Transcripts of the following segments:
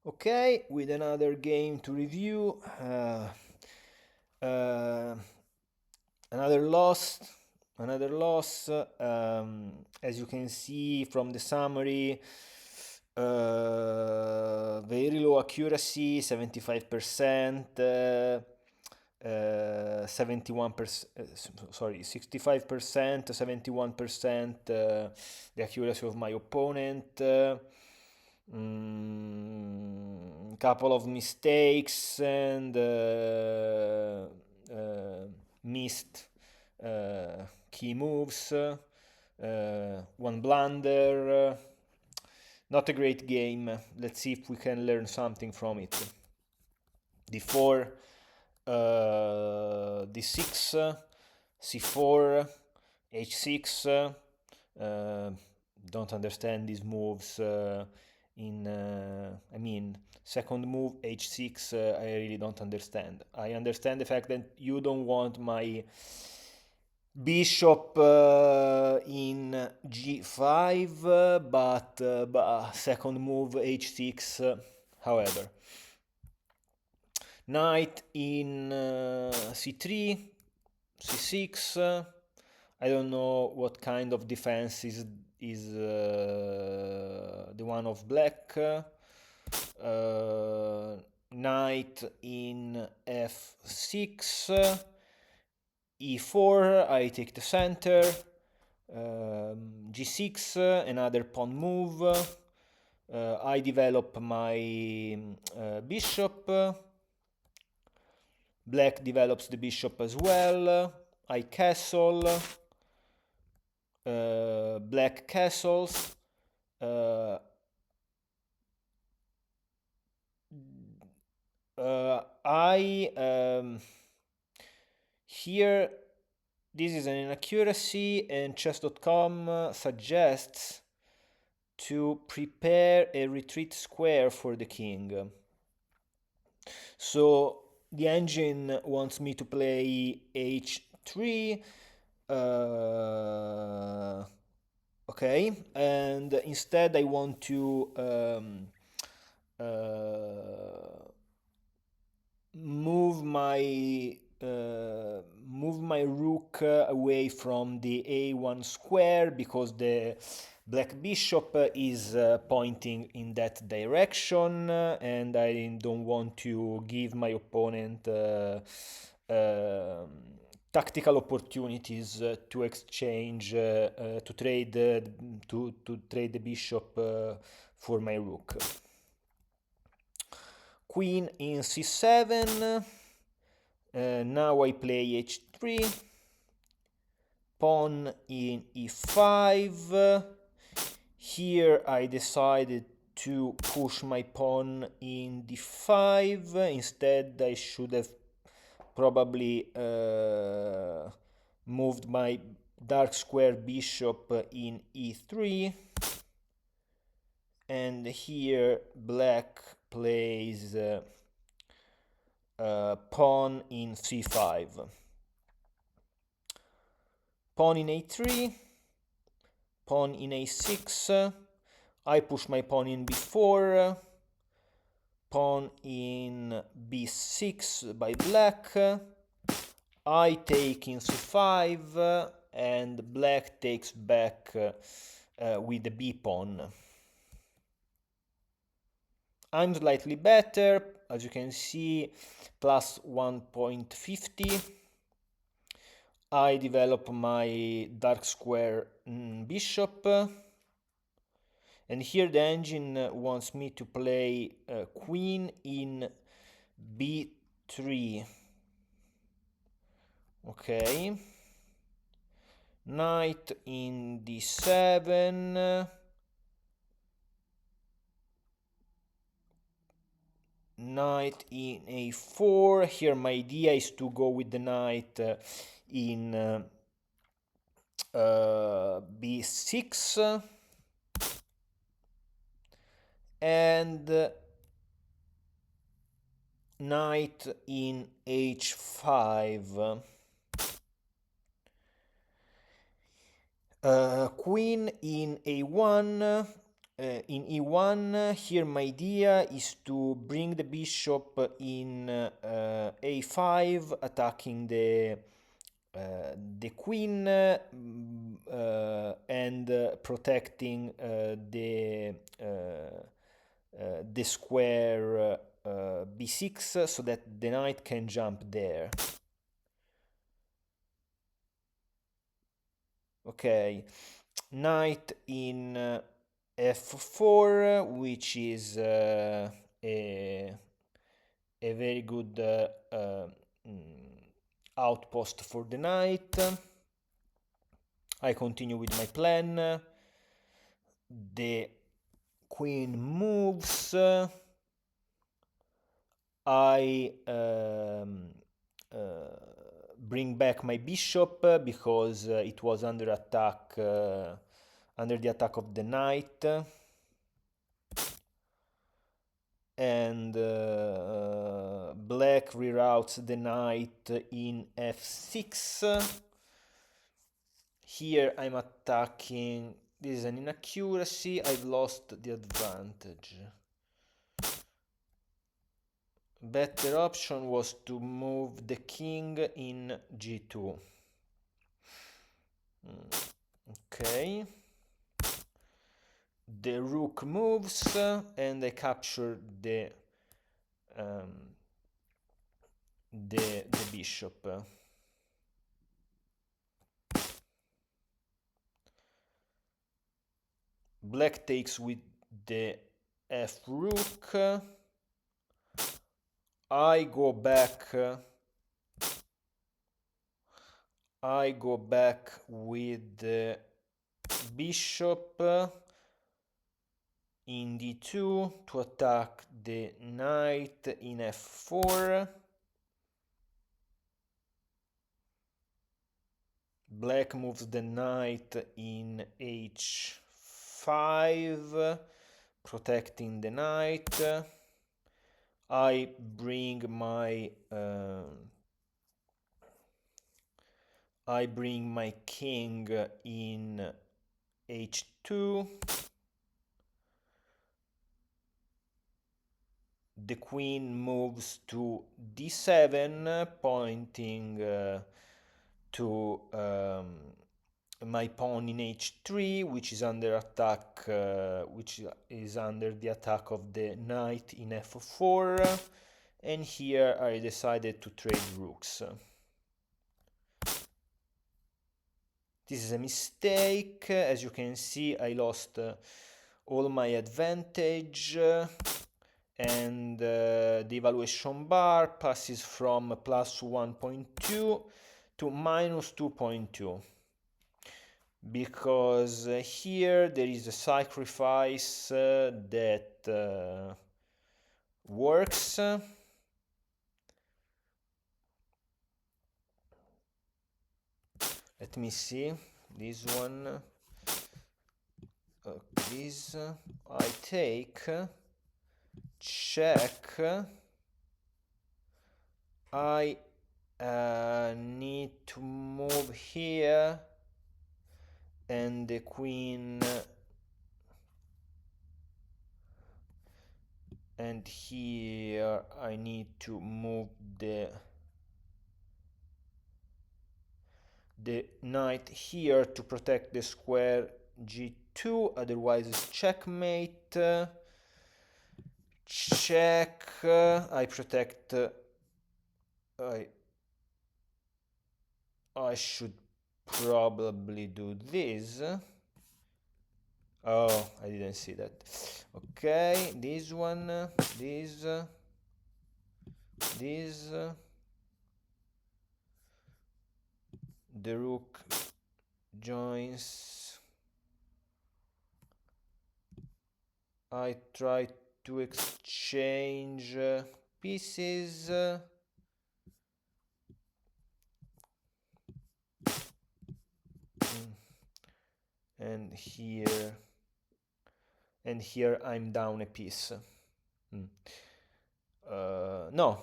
Okay, with another game to review. Uh, another loss. Another loss. As you can see from the summary, very low accuracy, 75%. 71%, sorry, 65%, 71% the accuracy of my opponent. Couple of mistakes and missed key moves, one blunder. Not a great game. Let's see if we can learn something from it. D4, D6, C4, H6. Don't understand these moves. I mean, second move H6. I really don't understand. I understand the fact that you don't want my bishop in G5, but second move H6. However, knight in C3, C6. I don't know what kind of defense is the one of black. Knight in F6, E4. I take the center. G6, another pawn move. I develop my bishop. Black develops the bishop as well. I castle. Black castles. I Here this is an inaccuracy, and chess.com suggests to prepare a retreat square for the king. So the engine wants me to play h3. Okay, and instead I want to move my rook away from the a1 square, because the black bishop is pointing in that direction, and I don't want to give my opponent tactical opportunities to exchange to trade the bishop for my rook. Queen in c7. Now I play h3. Pawn in e5. Here I decided to push my pawn in d5. Instead, I should have probably moved my dark square bishop in e3. And here black plays pawn in c5. Pawn in a3. Pawn in a6. I push my pawn in b4. Pawn in b6 by black. I take in c5, and black takes back with the b pawn. I'm slightly better, as you can see, plus 1.50. I develop my dark square bishop, and here the engine wants me to play queen in b3. Okay, knight in d7. Knight in a4. Here my idea is to go with the knight in b6, and knight in h5. Queen in a1. in e1, here my idea is to bring the bishop in a5, attacking the queen and protecting the square b6 so that the knight can jump there. Okay, knight in f4, which is a very good outpost for the knight. I continue with my plan. The queen moves. I bring back my bishop because it was under attack, under the attack of the knight. And black reroutes the knight in f6. Here I'm attacking. This is an inaccuracy. I've lost the advantage. Better option was to move the king in g2. Okay. The rook moves and I capture the bishop. Black takes with the f rook. I go back with the bishop in d2 to attack the knight in f4. Black moves the knight in h5, protecting the knight. I bring my king in h2. The queen moves to d7, pointing to my pawn in h3, which is under attack, which is under the attack of the knight in f4. And here I decided to trade rooks. This is a mistake. As you can see, I lost all my advantage. And the evaluation bar passes from plus 1.2 to minus 2.2 because here there is a sacrifice that works. Let me see this one. This I take, check. I need to move here and the queen, and here I need to move the knight here to protect the square g2, otherwise it's checkmate. Check. I protect. I should probably do this. Oh, I didn't see that. Okay, this one, this. The rook joins. I try to exchange pieces. And here I'm down a piece. No,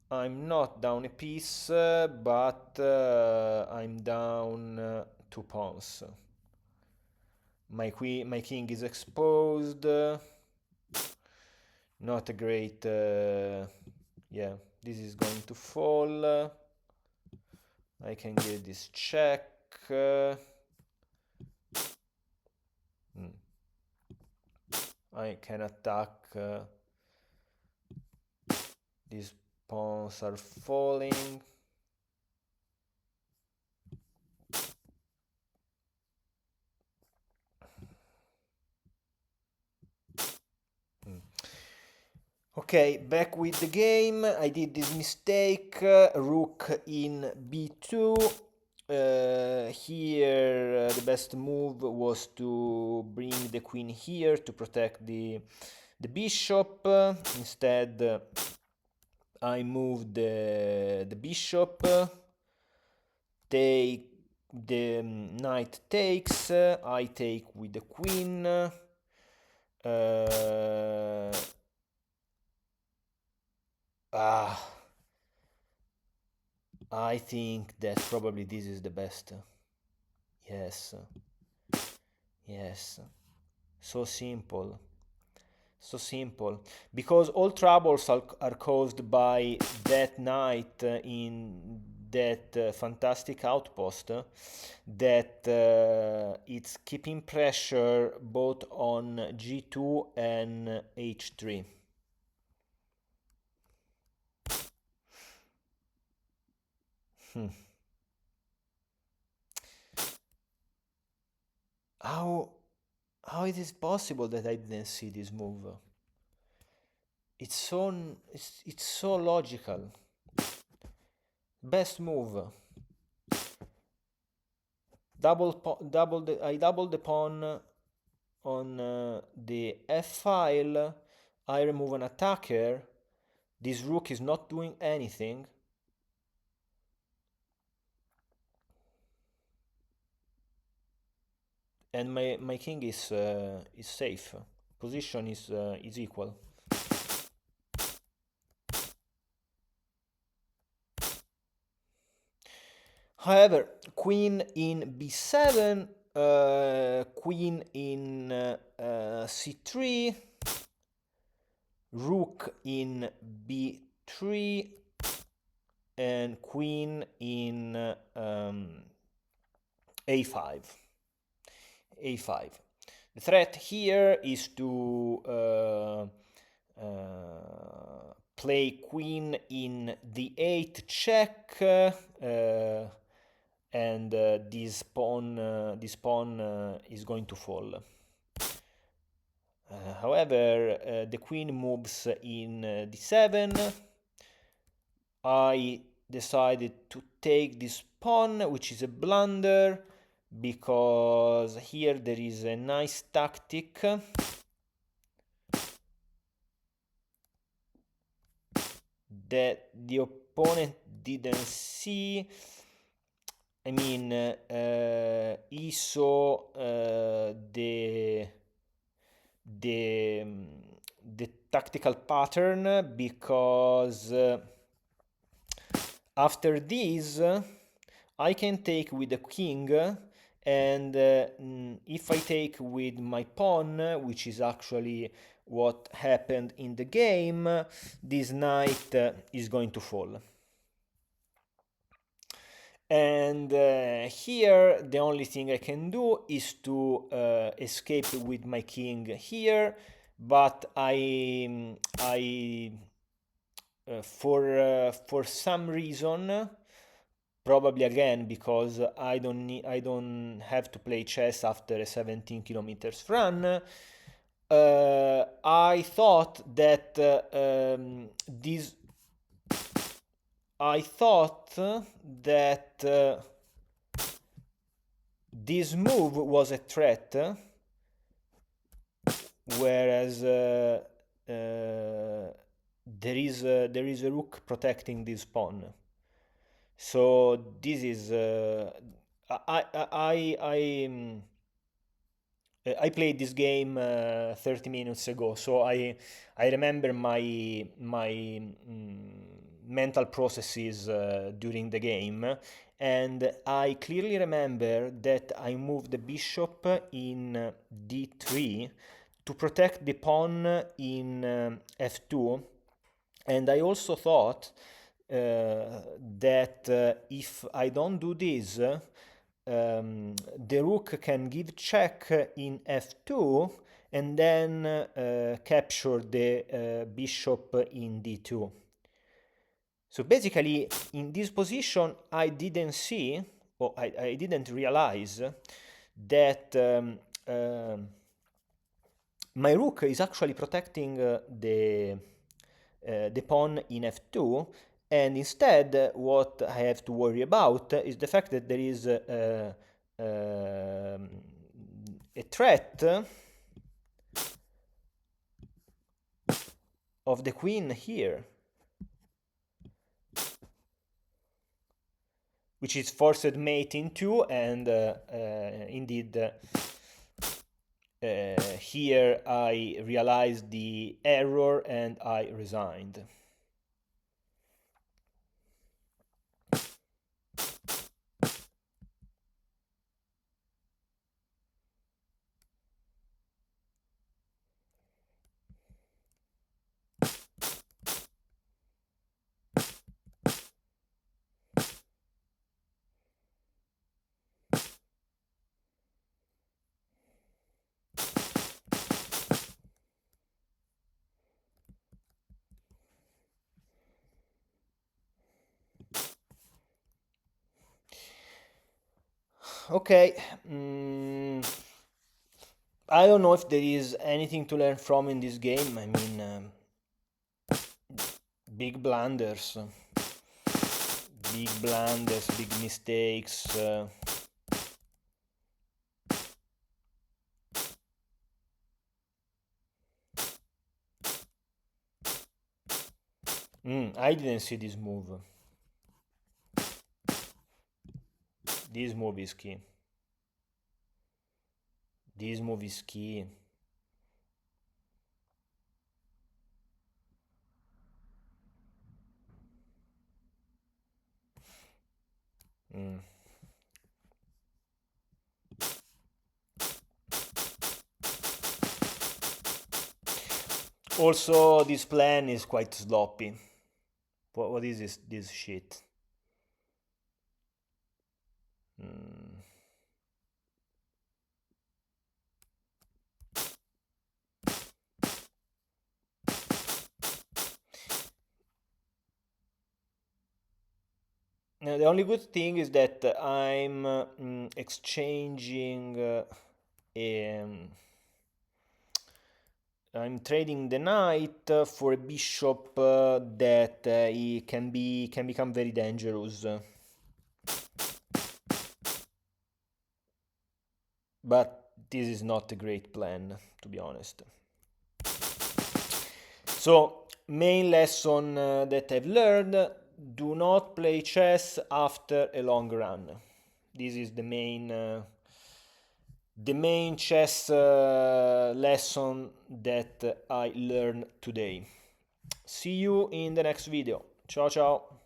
I'm not down a piece, but I'm down 2 pawns. my king is exposed. Not a great. Yeah, this is going to fall. I can give this check. I can attack. These pawns are falling. Okay, back with the game. I did this mistake. Rook in b2. Here, the best move was to bring the queen here to protect the bishop. Instead, I moved the bishop. Take the knight takes. I take with the queen. I think that probably this is the best. Yes. Yes. So simple. So simple. Because all troubles are caused by that knight in that fantastic outpost that it's keeping pressure both on g2 and h3. How it is possible that I didn't see this move? It's so logical. Best move. I double the pawn on the f file. I remove an attacker. This rook is not doing anything. And my king is safe. Position is equal. However, queen in b7, queen in c3, rook in b3, and queen in a5. a5. The threat here is to play queen in d8 check, and this pawn is going to fall. However, the queen moves in d7. I decided to take this pawn, which is a blunder, because here there is a nice tactic that the opponent didn't see. I mean, he saw the tactical pattern, because after this I can take with the king, and if I take with my pawn, which is actually what happened in the game, this knight is going to fall. And here the only thing I can do is to escape with my king here, but for some reason, probably again because I don't have to play chess after a 17 kilometers run, I thought that this move was a threat, whereas there is a rook protecting this pawn. So this is I played this game 30 minutes ago, so I remember mental processes during the game, and I clearly remember that I moved the bishop in d3 to protect the pawn in f2, and I also thought that if I don't do this, the rook can give check in f2 and then capture the bishop in d2. So basically, in this position, I didn't see, or I didn't realize that my rook is actually protecting the pawn in f2, and instead what I have to worry about is the fact that there is a threat of the queen here, which is forced mate in 2, and indeed here I realized the error and I resigned. Okay, I don't know if there is anything to learn from in this game. I mean, big blunders, big mistakes. I didn't see this move. This move is key. This move is key. Also, this plan is quite sloppy. What is this shit? Now, the only good thing is that I'm exchanging. I'm trading the knight for a bishop that he can become very dangerous. But this is not a great plan, to be honest. So, main lesson that I've learned: do not play chess after a long run. This is the main chess lesson that I learned today. See you in the next video. Ciao ciao.